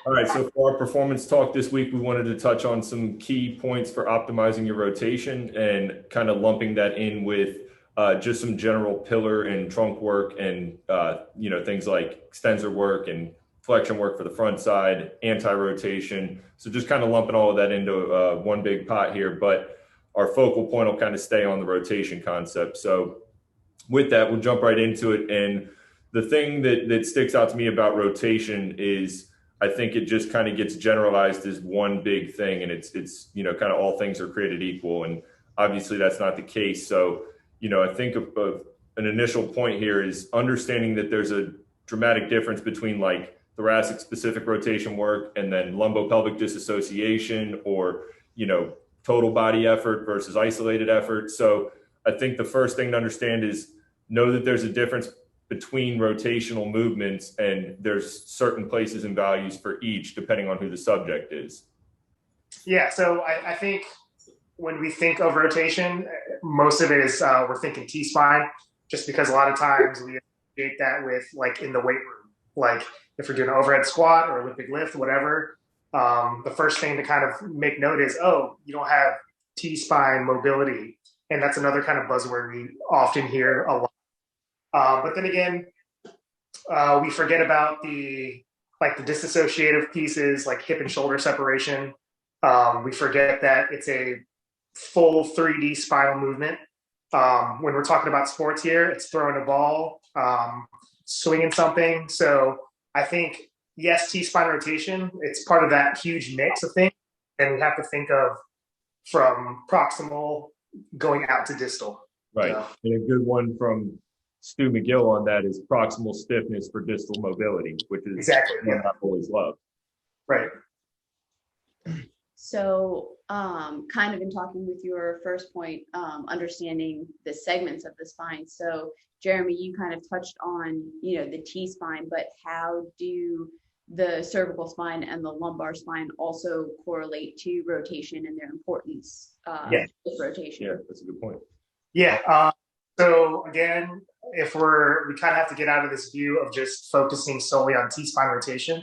All right, so for our performance talk this week, we wanted to touch on some key points for optimizing your rotation and kind of lumping that in with just some general pillar and trunk work and things like extensor work and flexion work for the front side, anti-rotation. So just kind of lumping all of that into one big pot here, but our focal point will kind of stay on the rotation concept. So with that, we'll jump right into it. And the thing that sticks out to me about rotation is I think it just kind of gets generalized as one big thing, and it's kind of all things are created equal, and obviously that's not the case. So I think of an initial point here is understanding that there's a dramatic difference between like thoracic specific rotation work and then lumbopelvic disassociation, or total body effort versus isolated effort. So I think the first thing to understand is know that there's a difference between rotational movements, and there's certain places and values for each depending on who the subject is. Yeah, so I think when we think of rotation, most of it is we're thinking T-spine, just because a lot of times we associate that with like in the weight room, like if we're doing an overhead squat or Olympic lift, whatever. The first thing to kind of make note is, oh, you don't have T-spine mobility, and that's another kind of buzzword we often hear a lot. But then again, we forget about the disassociative pieces like hip and shoulder separation. We forget that it's a full 3D spinal movement. When we're talking about sports here, it's throwing a ball, swinging something. So I think, yes, T-spine rotation, it's part of that huge mix of things. And we have to think of from proximal going out to distal. Right. And a good one from Stu McGill on that is proximal stiffness for distal mobility, which is exactly what I've always loved. Right. So kind of in talking with your first point, understanding the segments of the spine. So Jeremy, you kind of touched on, the T-spine, but how do the cervical spine and the lumbar spine also correlate to rotation and their importance with rotation? Yeah, that's a good point. Yeah. So again, we kind of have to get out of this view of just focusing solely on T-spine rotation.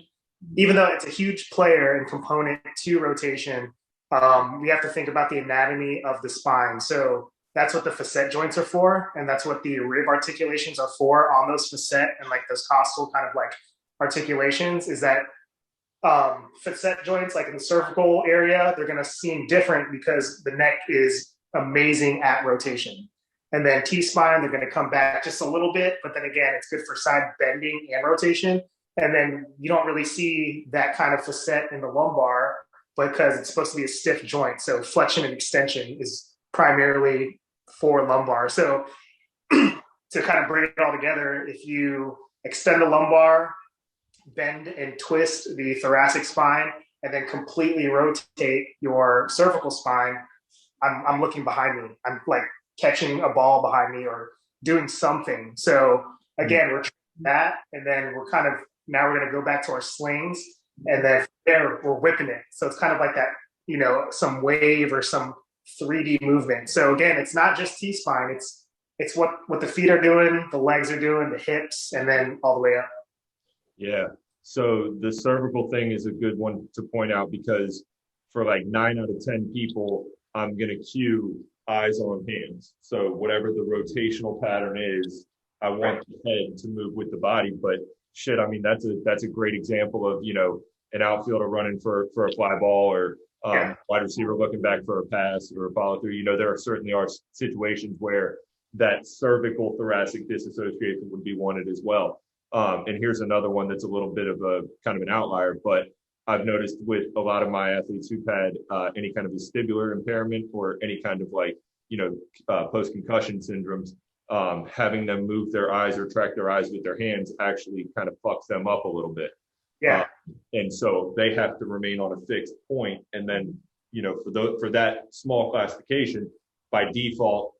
Even though it's a huge player and component to rotation, we have to think about the anatomy of the spine. So that's what the facet joints are for, and that's what the rib articulations are for on those facet and like those costal kind of like articulations, is that facet joints, like in the cervical area, they're going to seem different because the neck is amazing at rotation. And then T-spine, they're going to come back just a little bit, but then again, it's good for side bending and rotation. And then you don't really see that kind of facet in the lumbar because it's supposed to be a stiff joint. So flexion and extension is primarily for lumbar. So to kind of bring it all together, if you extend the lumbar, bend and twist the thoracic spine, and then completely rotate your cervical spine, I'm looking behind me. I'm like catching a ball behind me or doing something. So again, we're trying that, and then we're kind of, now we're going to go back to our slings, and then there we're whipping it. So it's kind of like that, some wave or some 3D movement. So again, it's not just T-spine. It's what the feet are doing, the legs are doing, the hips, and then all the way up. Yeah. So the cervical thing is a good one to point out, because for like 9 out of 10 people, I'm going to cue eyes on hands. So whatever the rotational pattern is, I want the head to move with the body. But shit, I mean, that's a great example of, an outfielder running for a fly ball, or wide receiver looking back for a pass or a follow through. There certainly are situations where that cervical thoracic disassociation would be wanted as well. And here's another one that's a little bit of a kind of an outlier, but I've noticed with a lot of my athletes who've had any kind of vestibular impairment or any kind of like, post-concussion syndromes, having them move their eyes or track their eyes with their hands actually kind of fucks them up a little bit. Yeah. And so they have to remain on a fixed point. And then, for that small classification, by default,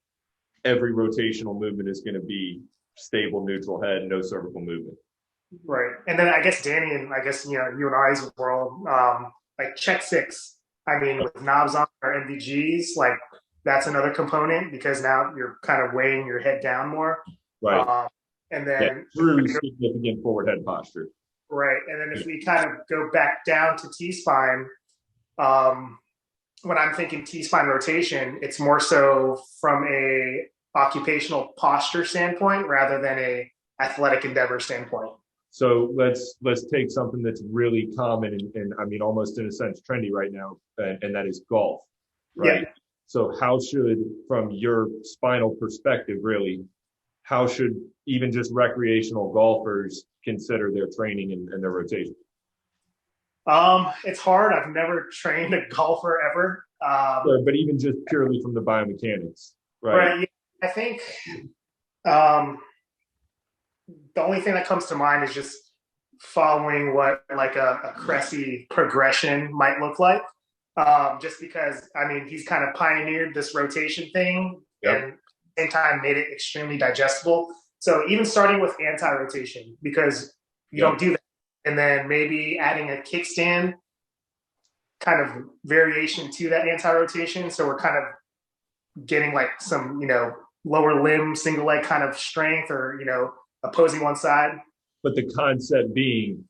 every rotational movement is going to be stable, neutral head, no cervical movement. Right. And then I guess Danny, and I guess, you and I's world, like check 6, I mean, with knobs on or MVGs, like that's another component, because now you're kind of weighing your head down more. Right. And then through significant forward head posture. Right. And then if we kind of go back down to T-spine, when I'm thinking T-spine rotation, it's more so from a occupational posture standpoint rather than a athletic endeavor standpoint. So let's take something that's really common and I mean almost in a sense trendy right now, and that is golf, right? Yeah. So how should, from your spinal perspective, really, how should even just recreational golfers consider their training and their rotation? It's hard. I've never trained a golfer ever. Sure, but even just purely from the biomechanics, right? Right. Yeah, I think the only thing that comes to mind is just following what like a Cressy progression might look like. Just because, I mean, he's kind of pioneered this rotation thing and at the same time made it extremely digestible. So even starting with anti-rotation, because you don't do that, and then maybe adding a kickstand kind of variation to that anti-rotation. So we're kind of getting like some, lower limb, single leg kind of strength or, opposing one side. But the concept being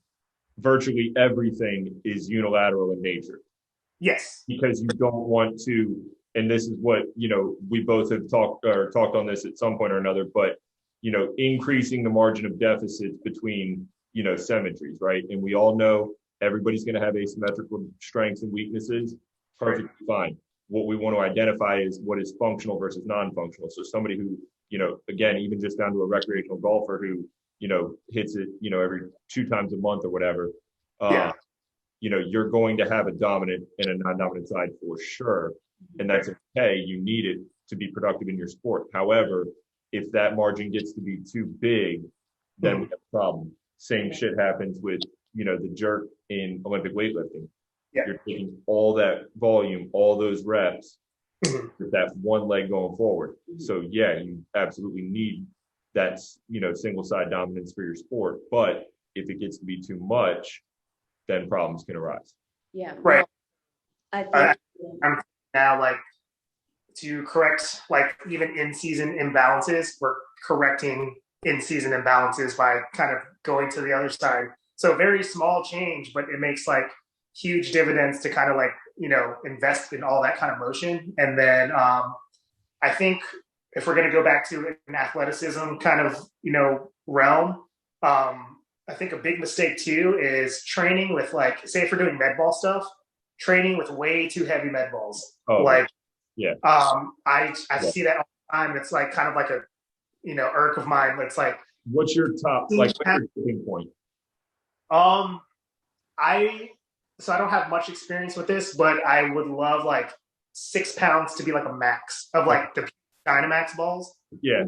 virtually everything is unilateral in nature. Yes. Because you don't want to, and this is what, we both have talked on this at some point or another, but, increasing the margin of deficits between, symmetries, right? And we all know everybody's going to have asymmetrical strengths and weaknesses. Perfectly fine. What we want to identify is what is functional versus non-functional. So somebody who, again, even just down to a recreational golfer who, hits it, every 2 times a month or whatever, you're going to have a dominant and a non-dominant side for sure. And that's okay. You need it to be productive in your sport. However, if that margin gets to be too big, then we have a problem. Same shit happens with, the jerk in Olympic weightlifting. Yeah. You're taking all that volume, all those reps with that one leg going forward. So yeah, you absolutely need that, single side dominance for your sport. But if it gets to be too much, then problems can arise. Yeah. Right. Well, I think I'm now like to correct like even in-season imbalances, we're correcting in-season imbalances by kind of going to the other side. So very small change, but it makes like huge dividends to kind of like, invest in all that kind of motion. And then I think if we're going to go back to an athleticism kind of, realm, I think a big mistake too is training with like, say if we're doing med ball stuff, training with way too heavy med balls. I see that all the time. It's like kind of like a, irk of mine. It's like, what's your top, what's your tipping point? I don't have much experience with this, but I would love like 6 pounds to be like a max of like the Dynamax balls. Yeah.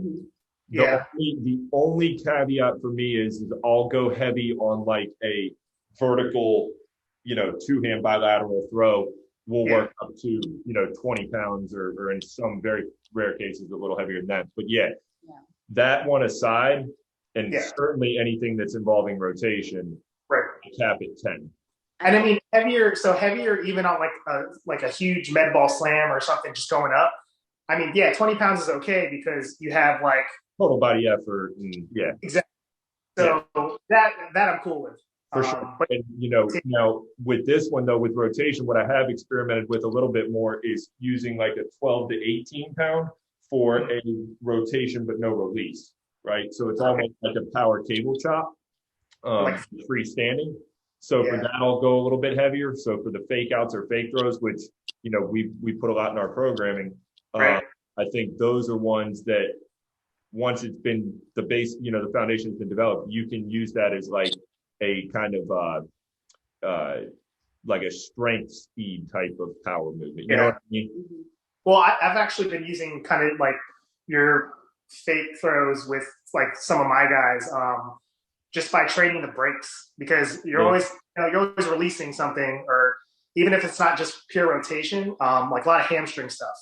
The only caveat for me is I'll go heavy on like a vertical, 2-hand bilateral throw. We'll work up to, 20 pounds or in some very rare cases, a little heavier than that. But that one aside, and certainly anything that's involving rotation, cap at 10. And I mean, heavier even on like a huge med ball slam or something just going up. I mean, 20 pounds is okay because you have like total body effort. And, exactly. So that I'm cool with. For sure. But, now with this one though, with rotation, what I have experimented with a little bit more is using like a 12 to 18 pound for a rotation, but no release, right? So it's almost like a power cable chop, freestanding. So for that, I'll go a little bit heavier. So for the fake outs or fake throws, which, we put a lot in our programming, I think those are ones that once it's been the base, the foundation's been developed, you can use that as like a kind of like a strength speed type of power movement. You know what I mean? Well, I've actually been using kind of like your fake throws with like some of my guys, just by training the breaks, because you're always releasing something, or even if it's not just pure rotation, like a lot of hamstring stuff,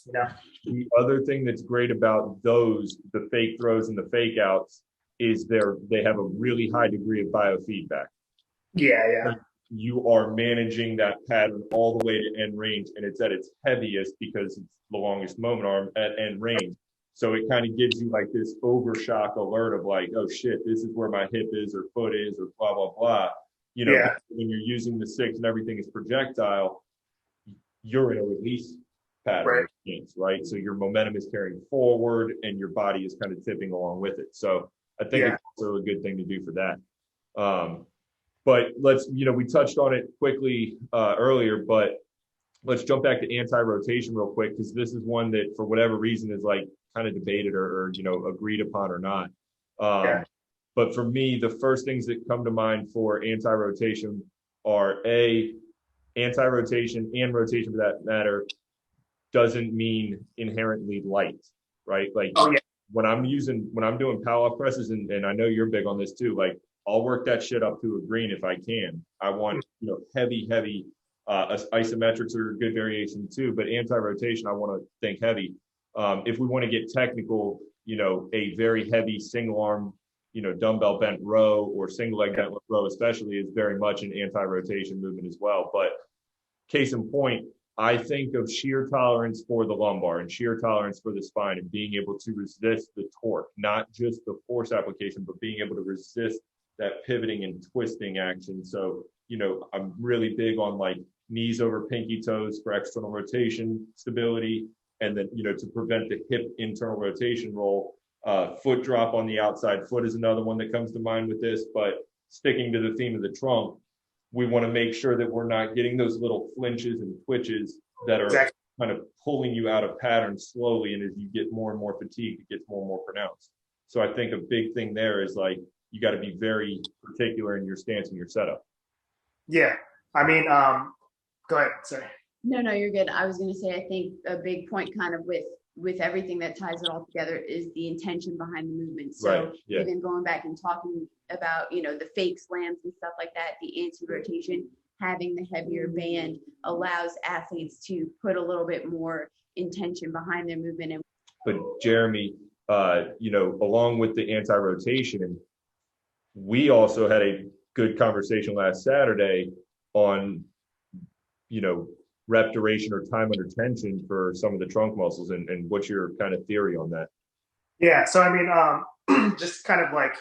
The other thing that's great about those, the fake throws and the fake outs, is they have a really high degree of biofeedback. Yeah. You are managing that pattern all the way to end range, and it's at its heaviest because it's the longest moment arm at end range. So it kind of gives you like this overshock alert of like, oh shit, this is where my hip is or foot is or blah, blah, blah. you know, Yeah. when you're using the six and everything is projectile, you're in a release pattern, right? So your momentum is carrying forward and your body is kind of tipping along with it. So I think it's also a good thing to do for that. But let's, we touched on it quickly earlier, but let's jump back to anti-rotation real quick, because this is one that for whatever reason is like kind of debated or agreed upon or not. But for me, the first things that come to mind for anti-rotation are anti-rotation and rotation for that matter doesn't mean inherently light, right? Like when I'm doing power up presses, and I know you're big on this too, like I'll work that shit up to a green if I can. I want, heavy, isometrics are a good variation too, but anti-rotation, I want to think heavy. If we want to get technical, a very heavy single arm, dumbbell bent row or single leg bent row especially is very much an anti-rotation movement as well. But case in point, I think of shear tolerance for the lumbar and shear tolerance for the spine and being able to resist the torque, not just the force application, but being able to resist that pivoting and twisting action. So, I'm really big on like knees over pinky toes for external rotation stability. And then, to prevent the hip internal rotation roll. Foot drop on the outside foot is another one that comes to mind with this, but sticking to the theme of the trunk, we want to make sure that we're not getting those little flinches and twitches that are kind of pulling you out of pattern slowly. And as you get more and more fatigued, it gets more and more pronounced. So I think a big thing there is like, you got to be very particular in your stance and your setup. Yeah. I mean, go ahead. Sorry. No, you're good. I was going to say, I think a big point kind of with everything that ties it all together is the intention behind the movement. So even going back and talking about, the fake slams and stuff like that, the anti-rotation, having the heavier band allows athletes to put a little bit more intention behind their movement. But Jeremy, along with the anti-rotation, we also had a good conversation last Saturday on, rep duration or time under tension for some of the trunk muscles, and what's your kind of theory on that? Yeah. So, I mean, just kind of like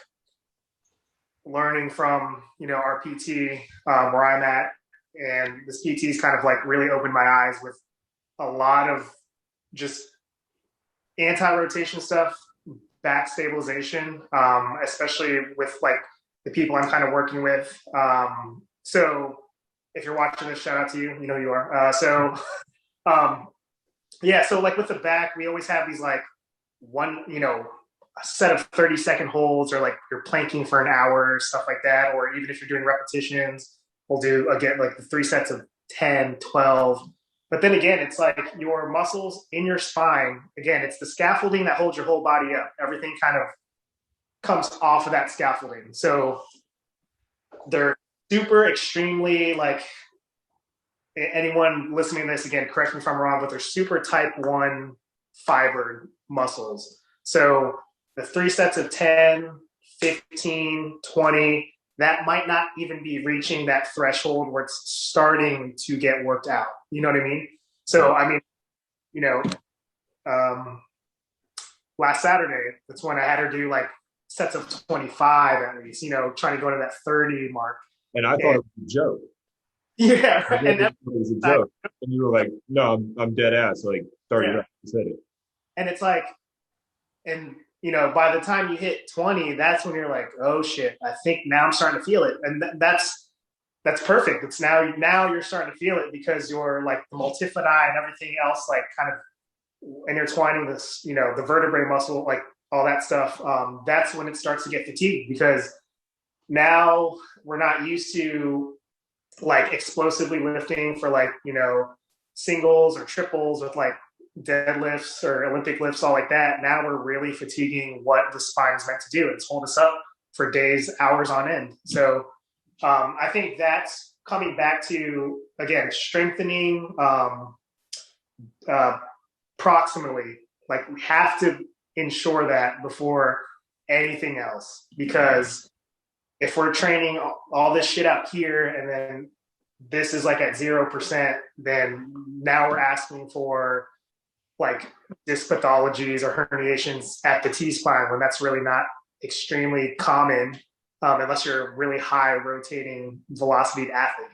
learning from, our PT, where I'm at, and this PT's kind of like really opened my eyes with a lot of just anti-rotation stuff, back stabilization, especially with like the people I'm kind of working with. So if you're watching this, shout out to you, you are. So like with the back, we always have these like one, a set of 30-second holds, or like you're planking for an hour, stuff like that. Or even if you're doing repetitions, we'll do, again, like the 3 sets of 10, 12. But then again, it's like your muscles in your spine, again, it's the scaffolding that holds your whole body up. Everything kind of comes off of that scaffolding. So they're super extremely, like, anyone listening to this, again, correct me if I'm wrong, but they're super type 1 fibered muscles. So the 3 sets of 10, 15, 20, that might not even be reaching that threshold where it's starting to get worked out. You know what I mean? So, I mean, last Saturday, that's when I had her do like sets of 25 at least, trying to go to that 30 mark. And I thought it was a joke. Yeah. And it was a joke. And you were like, no, I'm dead ass. Like 30 reps, said it. And it's like, and by the time you hit 20, that's when you're like, oh shit, I think now I'm starting to feel it. And that's perfect. It's now you're starting to feel it, because you're like the multifidi and everything else, like kind of intertwining this, the vertebrae muscle, like all that stuff. That's when it starts to get fatigued, because now we're not used to like explosively lifting for like, singles or triples with like deadlifts or Olympic lifts, all like that. Now we're really fatiguing what the spine is meant to do. It's hold us up for days, hours on end. So I think that's coming back to, again, strengthening proximally. Like, we have to ensure that before anything else, because if we're training all this shit out here and then this is like at 0%, then now we're asking for like disc pathologies or herniations at the T-spine, when that's really not extremely common. unless you're a really high rotating velocity athlete.